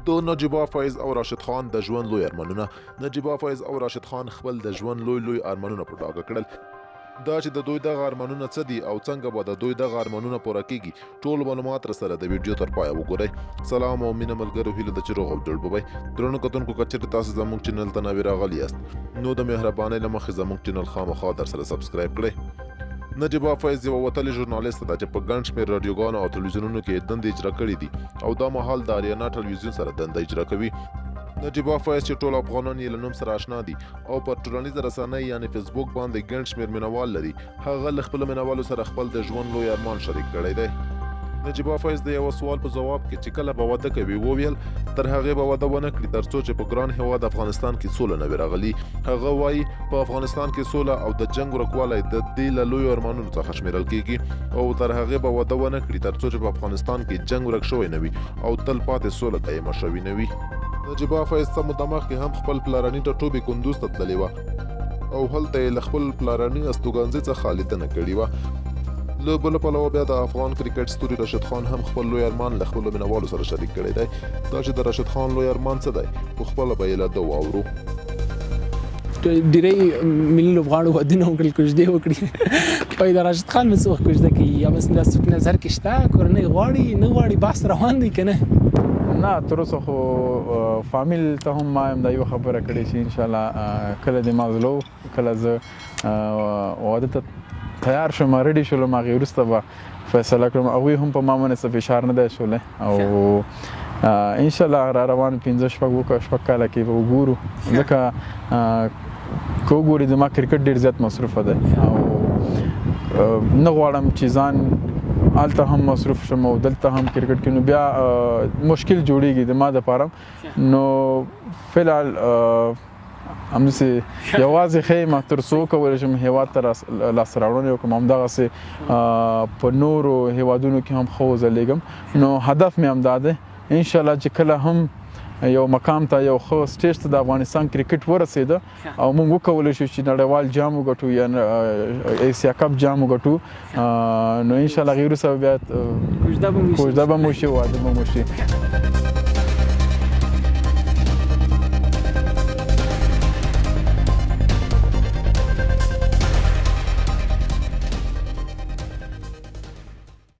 د نجیبه فیض او راشد خان د ژوند لوی ارمانونه. نجیبه فیض او راشد خان خپل د ژوند لوی ارمانونه په ډاګه کړل. دا چې د دوی دغه ارمانونه څه دي او څنګه به د دوی دغه ارمانونه پوره کیږي، ټول معلومات سره د ویډیو تر پایه وګورئ. سلام او مینه ملګرو، هیله ده چې روغ او جوړ به وئ. درنو کتونکو که چېرې تاسو زموږ چینل ته نوي راغلي یاست نو د مهربانۍ له مخې زموږ چینل خامخا در سره سبسکرایب کړئ. نجیبه فیض یوه وتلې ژورنالیست ده چې په ګڼ شمېر راډیوګانو او تلویزیونونو کې دندې اجرا کړي دي او دا مهال د اریانا ټلویزیون سره دنده اجرا کوي. نجیبه فیض چې ټول افغانان یې له نوم سره آشنا دي او پر ټولنیزه رسنۍ یعنې فیسبوک باندې ګڼ شمېر مینوال لري، هغه له خپلو مینوالو سره خپل د ژوند لوی ارمان شریک کړی دی. نجیبه فیض د یوه سوال په ځواب کې چې کله به واده کوي وویل تر هغې به واده ونه کړي تر څو چې په ګران هېواد افغانستان کې سوله نه وي راغلي. هغه وایي په افغانستان کې سوله او د جنګ ورکوالی د دې له لویو ارمانونو څخه شمیرل کیږي او تر هغې به واده ونه کړي تر څو چې په افغانستان کې جنګ ورک شوی نه وي او تل پاتې سوله دایمه شوې نه وي. نجیبه فیض څه موده مخکې هم خپل پلارني ټاټوبې کندوز ته تللې وه او هلته یې له خپل پلارني استوګنځي څخه لیدنه کړې وه. له بله پلوه بیا د افغان کرکټ ستوري راشد خان هم خپل لوی ارمان له خپلو مینوالو سره شریک کړی دی. دا چې د راشد خان لوی ارمان څه دی په خپله به یې له ده واورو. ډېری ملي لوبغاړو ودونه وکړل، کوژدې وکړي. په د راشد خان مې څه وخت کوژده کوي یا بس داسې په نظر کې شته کورنۍ غواړي نه غواړي بحث روان دی که نه؟ نه تر اوسه خو فامیل ته هم ما هم دا یوه خبره کړې چې انشاءالله کله دې ما زلو کله زه واده ته تیار شم ریډي شولم هغې وروسته به فیصله کړم. هغوی هم په ما باندې څه فشار نه دی شولی او انشاءالله را روان 5-6 کاله کې به وګورو، ځکه که وګورې زما کرکټ ډېر زیات مصروفه دی او نه غواړم چې ځان هلته هم مصروف شم او دلته هم کرکټ کې نو بیا مشکل جوړېږي د ما دپاره. نو فلحال همداسې یوازې ښه یم تر څو وکولی شم هېواد ته لاسته راوړنې وکړم، همدغسې په نورو هېوادونو کې هم ښه وځلېږم. نو هدف مې همدا دی انشاءالله چې کله هم یو مقام ته یو ښه سټیج ته د افغانستان کرکټ ورسېده او موږ وکولی شو چې نړیوال جام وګټو یا ایسیا کپ جام وګټو نو انشاءالله هغې وروسته بیا کوژده به مو شي، واده به مو شي.